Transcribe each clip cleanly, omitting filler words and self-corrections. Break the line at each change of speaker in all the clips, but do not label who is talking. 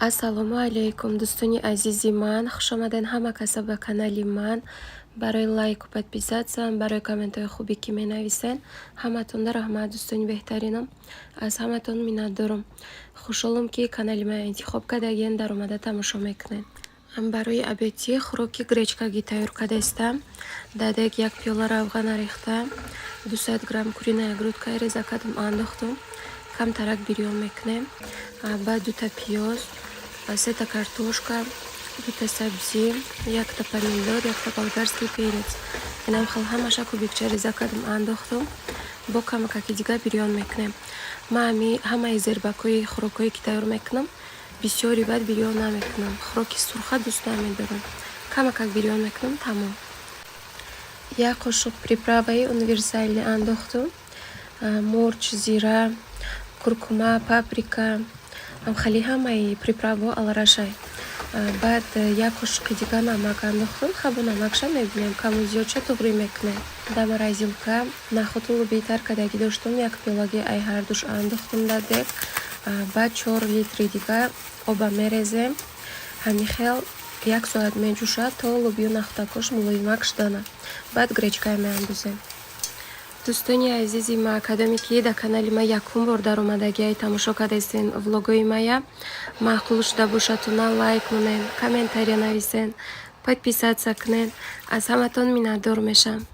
Ассалому алейкум, дӯстони азизи ман. Хушомаден ҳама каса ба канали ман. Барои лайку подписатсиян, барои комментҳои хубе ки менависен ҳаматонда раҳмат. дӯстони беҳтаринам, аз ҳаматон миннатдорам. Хушҳолам ки канали ман интихоб кардаген, дар омада тамошо мекунед. Барои обеди хӯроки гречкагӣ тайёр кардастам. Дадек 1 пиёла равған рехта, 200 грамм куриная грудка реза кардам, андохтам. Камтарак бирён мекунем. Баъд 2 пиёз, 3 картошка, 2 сабзи, 1 помидор, 1 болгарский перец. Инам хел ҳамаша кубикча реза кардам, андохтам. Бо камакаки дигар бирён мекунем. Ман ҳамаи зербакҳои хӯрокҳое ки тайёр мекунам бисёри бад бирён намекунам. Хӯроки сурха дӯст намедорам. Камакак бирён мекунам, тамом. 1 қошуқ приправаи универсалӣ андохтам. Мурч, зира, куркума, паприка, хали ҳамаи приправаҳо аларашай. Баъд 1 қошуқи дигар намак андохтам. хабо намакша мебинем, каму зиёдша туғрӣ мекунем. Дар морозилка нахӯту лӯбии тар кардаги доштам, 1 пиёлаги айҳардуш андохтам дадек. Баъд 4 литри дигар оба мерезем. Ҳамин хел 1 соат меҷӯшад, то лӯбию нахӯтакош мулоимак шудана. Баъд гречкая меандозем. дӯстони азизи ма, кадоме ки дар канали ма якум бор дар омадагиай тамошо кардастен влогои мая, маъқул шуда бошад то на лайк монен, комментария нависен, подписатсия кунен. Аз ҳаматон миннатдор мешам.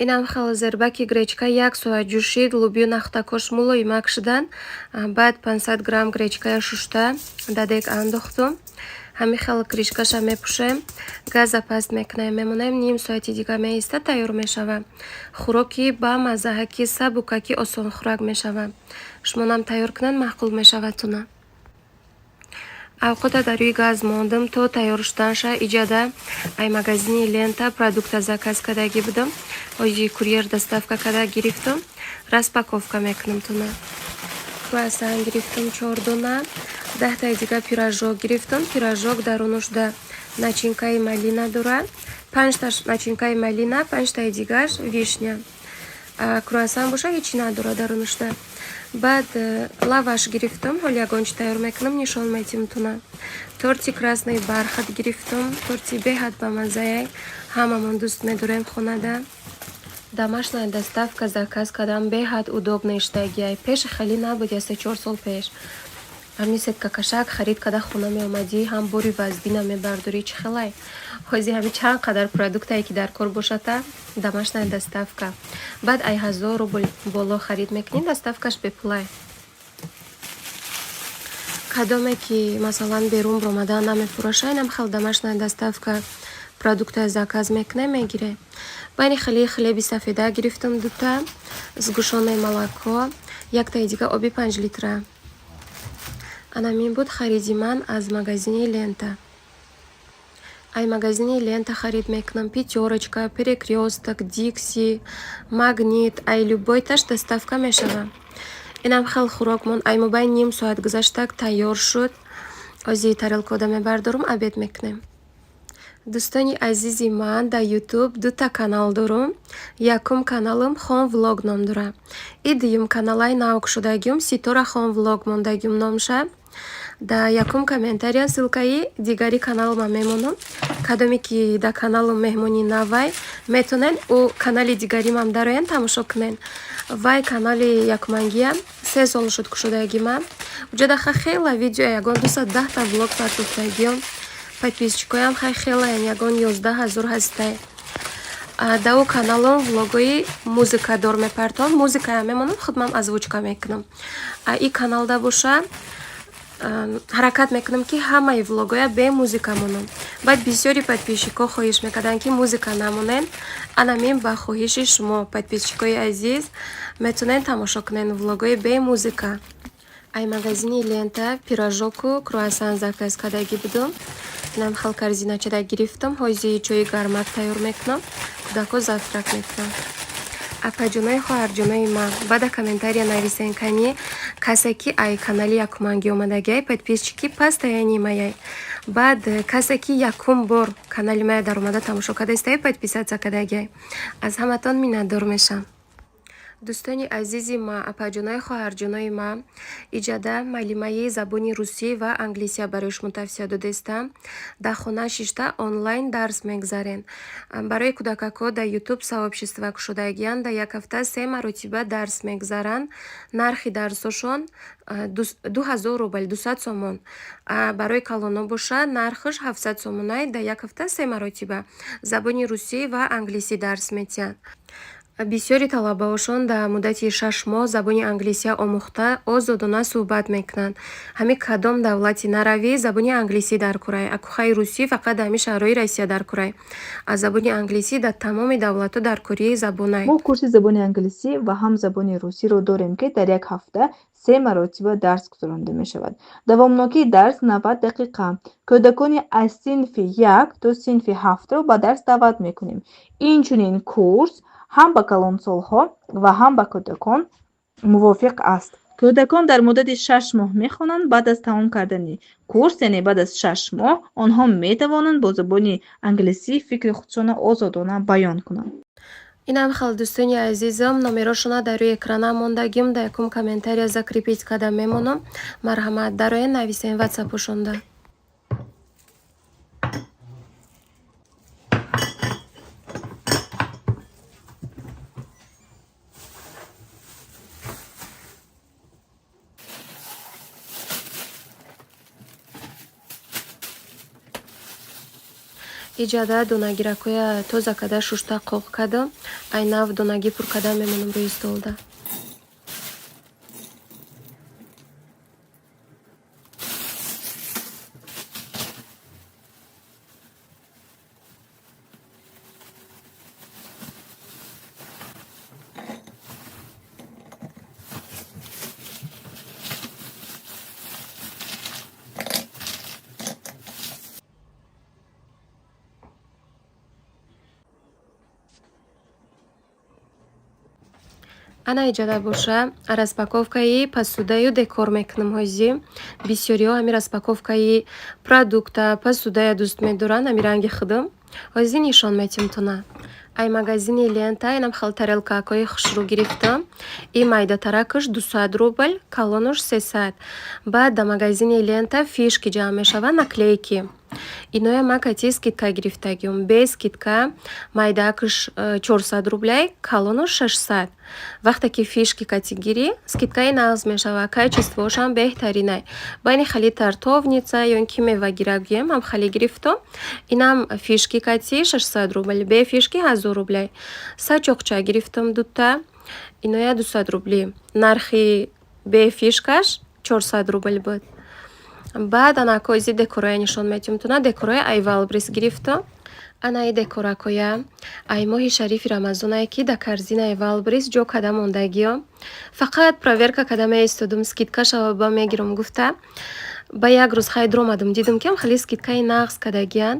Инам хел зербаки гречка 1 соат ҷӯшид, лӯбию нахӯтакош мулоимак шудан. Баъд 500 грамм гречкая шушта дадек андохтам. Ҳамин хел кришкаша мепӯшем, газа паст мекунем, мемонем ним соати дигар меиста тайёр мешавад. Хӯроки ба маззаҳаки сабукаки осонхӯрак мешавад. Шумонам тайёр кунед, маъқул мешавадтуна. Авқота дар рӯи газ мондам то тайёр шуданша. Иҷада ай магазини лента продукта заказ кардаги будам. Ҳоҷи курьер доставка карда гирифтам. Распаковка мекунам туна. Круассан гирифтам 4 дона. 10 таи дигар пирожок гирифтам. Пирожок дарунушда начинкаи малина дорад. 5 та начинкаи малина, 5 таи дигар вишня. Круассан боша ҳечи надорад дарунушда. Баъд лаваш гирифтам, ҳол ягончи тайёр мекунам, нишон медиҳам туна. Торти красный бархат гирифтам, торти беҳад бамаззаи, ҳамамон дӯст медорем хонада. Домашняя доставка заказ кардам, беҳад удобный штагиай. Пеши хеле набуд, 3-4 сол пеш. Ҳамин сетка кашак харид карда хона меомадӣ, ҳам бори вазбина мебардорӣ. Чӣ хелай? Ҳозир ҳамин чанд қадар продуктае ки дар кор бошада, домашняя доставка. Баъд ай 1000 рубл боло харид мекунӣ, доставкаш бепулай. Кадоме ки масалан берун бромадан намефуроша, инам хел домашняя доставка продукта заказ мекунем, мегире. Байни хлеби сафеда гирифтам 2 та, сгушённое молоко, 1 таи дигар оби 5 литра. Анамин буд хариди ман аз магазини лента. Ай магазини лента харид мекунам. Пятерочка, перекрёсток, дикси, магнит, ай любойташ доставка мешава. Инам хел хӯрок мон, ай мобай ним соат гузаштак тайёр шуд. Ҳозир тарелкода мебардорам, обед мекунем. дӯстони азизи ман, дар YouTube 2 та канал дорам. Якум каналам Хон влог ном дорад. И дуюм каналай навк шудагиам Ситора Хон влог мондагиам номша. Дар якум комментария ссилкаи дигари каналам мемонам. Кадоме ки дар каналам меҳмони навай метонен у канали дигаримам дароян тамошо кунен. Вай канали якумангиам 3 сол шуд кушудаги ман. Уҷада хела видео ягон 210 та влог партофтагиам. Подписчикоям хелаен ягон 11 000 ҳастай. Дар у каналам влогои музыка дор мепартом. Музыкая мемонам, худмам озвучка мекунам. И каналда боша ҳаракат мекунам ки ҳамаи влогоя бе музыка монам. Баъд бисёри подписчико хоҳиш мекарданд ки музыка намонен. Анамин ба хоҳиши шумо подписчикои азиз метонен тамошо кунен влогои бе музыка. Ай магазини лента пирожоку круассан заказ кардаги будам. Инам хел корзиначада гирифтам. Ҳозир чои гармак тайёр мекунам. Кӯдако завтрак мекунам. Апаҷонои хоҳарҷонои ман, баъда комментария нависен кани касе ки ай канали якуманги омадагиай подписчики пастаяни маяй. Баъд касе ки якум бор канали мая даромада тамошо кадаистаи подписатсия кадагиай. Аз ҳаматон миннатдор мешам. дӯстони азизи ма, апаҷонои хоҳарҷонои ма, иҷада маълимаи забони русӣ ва англисия барои шумо тавсия додестам. дар хона шишта онлайн дарс мегзарем. Барои кӯдакако дар ютуб сообщества кушодагиян дар як ҳафта 3 маротиба дарс мегзаранд. Нархи дарсошон 2000 рубл 200 сомон. Барои калоно бошад нархаш 700 сомонай. Дар як ҳафта 3 маротиба забони русӣ ва англисӣ дарс метиҳанд. бисёри талабаошон дар муддати 6 моҳ забони англисия омӯхта озодона суҳбат мекунанд. ҳамин кадом давлати наравӣ забони англисӣ дар курай, акухаи русӣ фақат дар ҳамин шаҳрҳои Россия дар курай. аз забони англисӣ дар тамоми давлатҳо дар кории забонай.
мо курси забони англисӣ ва ҳам забони русиро дорем ки дар як ҳафта 3 маротиба дарс гузаронда мешавад. давомнокии дарс 90 дақиқа. кӯдакони аз синфи 1 то синфи 7ро ба дарс даъват мекунем. инчунин курс ҳам ба калонсолҳо ва ҳам ба кӯдакон мувофиқ аст. кӯдакон дар муддати 6 моҳ мехонанд. баъд аз тамом кардани курс, яъне баъд аз 6 моҳ, онҳо метавонанд бо забони англисӣ фикри худшона озодона баён кунанд.
инам хел дӯстони азизам, номерошона дар рӯи экрана мондагим. дар якум комментария закрепить карда мемонам. марҳамат, дарои нависен ватсапошонда. иҷада донагиракоя тоза када шушта қоқ када айнав донагӣ пур када мемонам рӯи столда. ана иҷада боша распаковкаи посудаю декор мекунам. ҳози бисёриҳо ҳами распаковкаи продукта посудая дӯст медоранд. ҳами ранги худам ҳози нишон метим тона. ай магазини лента инам хел тарелкаҳои хушрӯ гирифтам. и майдатаракаш 200 рубл, калонаш 300. баъд да магазини лента фишки ҷамъ мешаванд, наклейки. иноя ма кати скидка гирифтагиам. без скидка майдаакаш 400 рублай, калонаш 600. вақте ки фишки кати гирӣ, скидкаи нағз мешава. качествоашам беҳтаринай. байни хали тартовница ё ин ки мева гирагием ам хали гирифтам. инам фишки кати 600 рубл, бе фишки 1000 рублай. сачоқча гирифтам дутта. иноя 200 рубли. нархи бе фишкаш 400 рубл буд. баъд ана кози декорая нишон метиҳам тона. декораи айвалбрис гирифтам. анаи декоракоя ай моҳи шарифи рамазонае ки да корзина айвалбрис ҷо када мондагиё. фақат проверка када меистодум скидкашава ба мегирам гуфта. ба як рӯз хайдр омадам, дидам ки ам хали скидкаи нағз кадагиян.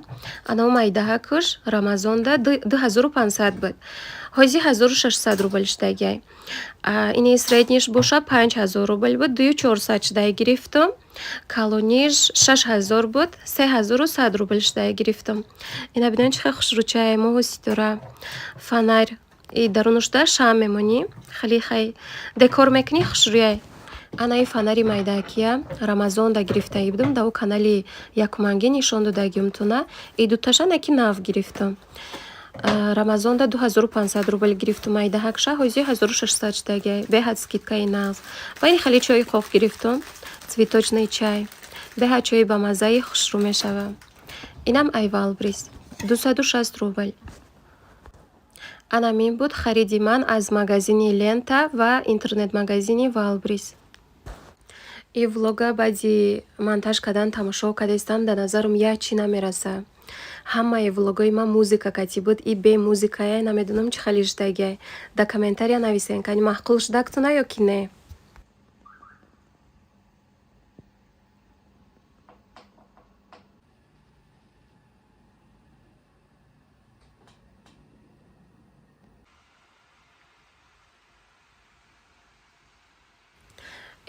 ана майдаҳакаш рамазонда 2500 буд. ҳози 1600 рубл шудагиай. ини средниш боша 5000 рубл буд. 2400 шудай гирифтам. калониш 6000 буд. 3100 рубл шудай гирифтам. ина бидон чихе хушрӯчае моҳу ситора фонарь и дарунушда шам мемонӣ хали хай декор мекунӣ хушрӯяй. анаи фонари майдаакия рамазон да гирифтаи будам. да у канали якумангӣ нишон додагиам тона. и дуташа наки нав гирифтам. рамазонда 2500 рубл гирифтам майдаҳакша. ҳози 1600 шудагиай. беҳад скидкаи нағз. байни хали чойи қоқ гирифтам. цветочный чай. беҳад чойи ба маззаи хушрӯ мешава. инам айвалбрис 260 рубл. анамин буд хариди ман аз магазини лента ва интернет-магазини валбрис. и влога баъди монтаж кардан тамошо кардастам. дар назарам як чӣ намераса. ҳамаи влогои ман музика кати буд. и бе музикае намедонам чӣ хали шудагиай. дар комментария нависен кани маъқул шудагтона ё ки не.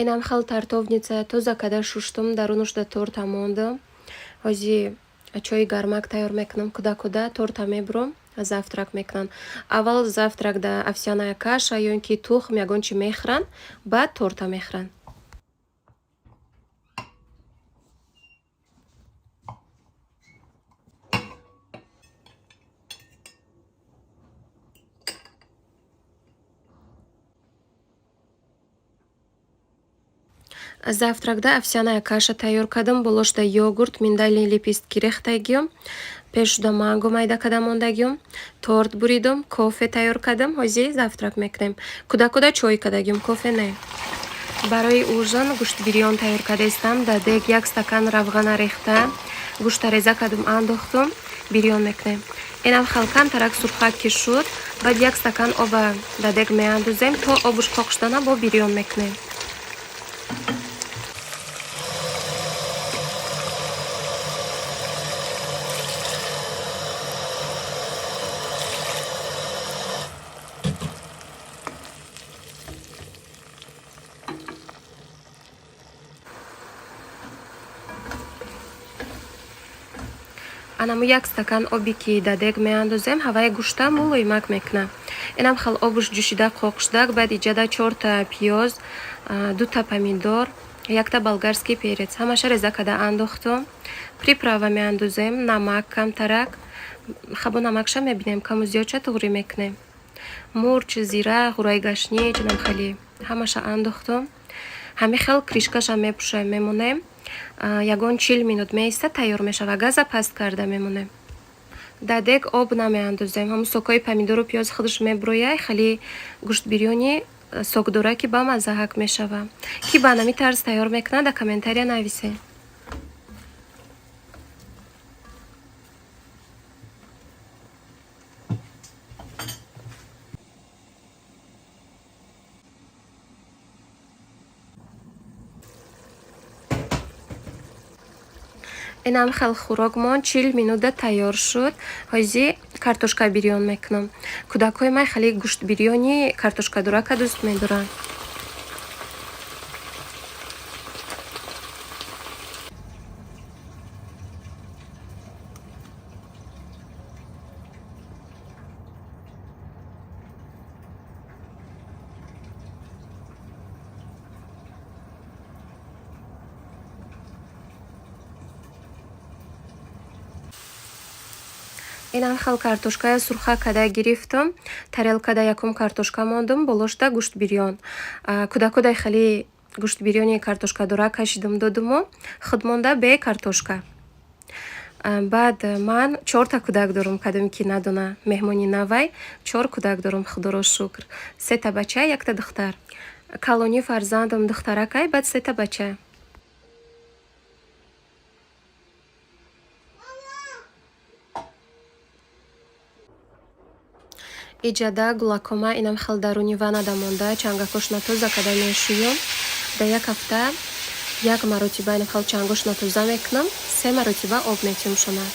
Инам хал тартовница тоза када шуштум дарунушда торта мондам. Ҳози чои гармак тайёр мекунам. Куда торта мебурам, завтрак мекунам. Аввал завтрак да овсяная каша ё ин ки тухм ягон чи мехӯранд, баъд торта мехӯранд. Завтракда овсяная каша тайёр кардам. Болошда йогурт, миндалини лепестки рехтагиём, пешуда манго майда карда мондагиём, торт буридам, кофе тайёр кардам. Ҳозир завтрак мекунем. Куда чой кардагиём, кофе не. Барои ужин гӯшт бирён тайёр карда истам. Дар дег 1 стакан равғана рехта, гӯшта реза кардам, андохтум, бирён мекунем. Инам халкам тарак сурхак ки шуд, баъд 1 стакан оба дар дег меандозем, то обуш қоқ шудана бо бирён мекунем. Анаму 1 стакан оби ки дар дег меандозем, ҳаваи гӯшта мулоимак мекунам. Инам хал обуш ҷӯшида қоқ шудак, баъд иҷада 4 та пиёз, 2 та помидор, 1 та болгарский перец, ҳамаша реза карда андохтум. Приправа меандозем, намак камтарак, хабо намакша мебинем, каму зиёдша туғрӣ мекунем. Мурч, зира, ғураи гашнич, инам хали ҳамаша андохтум. Ҳами хел кришкаша мепушаем, мемонем. Ягон 40 минут меиста тайёр мешава. Газа паст карда мемонем. Дар дег об намеандозем. Ҳамун сокҳои помидору пиёз худаш меброяй. Хали гӯшт бирёни сокдора ки ба маззаҳак мешава. Ки ба нами тарз тайёр мекунад, дар комментария нависед. Инам хел хӯрокмон 40 минута тайёр шуд. Ҳозир картошка бирён мекунам. Кӯдакҳои ман хеле гӯшт бирёни картошкадорака дӯст медоранд. Инам хел картошкая сурха карда гирифтам. Тарелкада якум картошка мондам, болошда гӯшт бирён. Кӯдакодай хеле гӯшт бирёни картошкадора кашидам додуму, худ монда бе картошка. Баъд ман 4 та кӯдак дорам, кадоме ки надона меҳмони навай, 4 кӯдак дорам, худоро шукр. 3 та бача, 1 та духтар. Калони фарзандам духтаракай, баъд 3 та бача. Иҷада гулакома инам хел даруни ванада монда, чангакош натоза карда мешӯём. Дар 1 ҳафта 1 маротиба инам хел чангош натоза мекунам, 3 маротиба об метимушонам.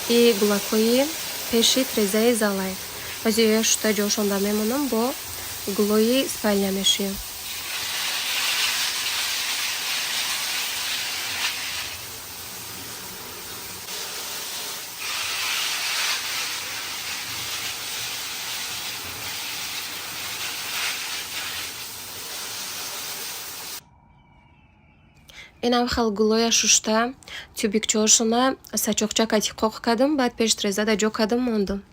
И гулакои пеши трезаи залай. Ҳозир ё шута ҷошонда мемонам, бо гулои спальня мешӯям. Инам хел гулоя шушта, тюбикчоошуна сачоқча кати қоқ кардам, баъд пеш трезада ҷо кардам мондам.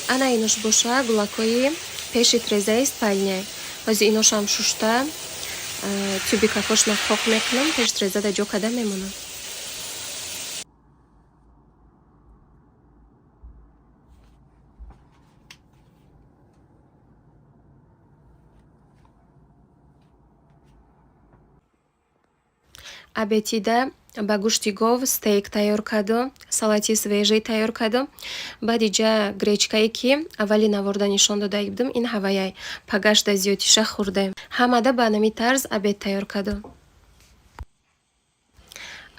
Ана инош боша гулакои пеши трезаи спальняй. Ҳозир иношам шушта, тюбикакошна қоқ мекунам, пеш трезада ҷо карда мемонам. Абетида ба гӯшти гов стейк тайёр кардам, салати свежий тайёр кардам. Баъд иҷа гречкае ки аввали наварда нишон дода будам, ин ҳаваяй пагашта зиётиша хӯрдем. Ҳамада ба нами тарз абед тайёр кардам.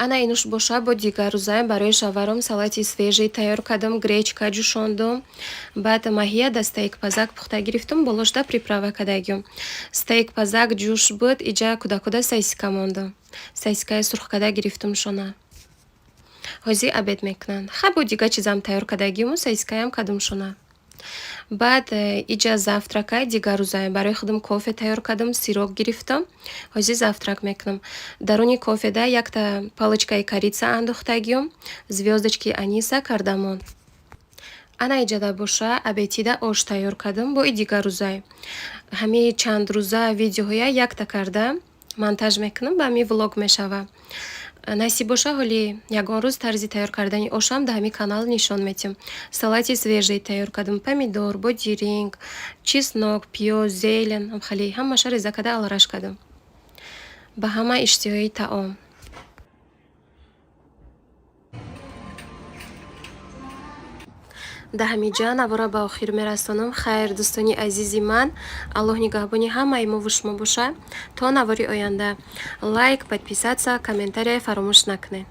ана инуш боша бо дигар рӯзаем барои шаварам салати свежӣ тайёр кардам, гречка ҷӯшондум. Баъд маҳия да стейк пазак пухта гирифтум, болошда приправа кардагим. Стейк пазак ҷӯш буд, иҷа куда сосиска монда. Сосискаи сурх карда гирифтум шона. Ҳозир обед мекунанд. Хабо дига чизам тайёр кардагиму сосискаям кардум шона. Баъд иҷа завтракай дигар рӯзаи барои худам кофе тайёр кардам, сироп гирифтам. Ҳозир завтрак мекунам. Даруни кофеда якта палочкаи корица андохтагим, звёздочки аниса, кардамон. Ана иҷада боша обедида ош тайёр кардам бо и дигар рӯзаи. Ҳамин чанд рӯза видеоҳоя якта карда монтаж мекунам, ба ҳамин влог мешава. Насиб боша ҳоли ягон рӯз тарзи тайёр кардани ошам да ҳамин канал нишон медиҳам. Салати свежӣ тайёр кардам, помидор, бодиринг, чеснок, пиёз, зелен, амхали ҳамаша реза карда алараш кардам. Ба ҳама иштиҳои таом. Да ҳаминҷа навора ба охир мерасонам. Хайр, дӯстони азизи ман, Аллоҳ нигаҳбони ҳамаи мову шумо боша. То навори оянда. Лайк, подписаться, комментария фаромӯш накунед.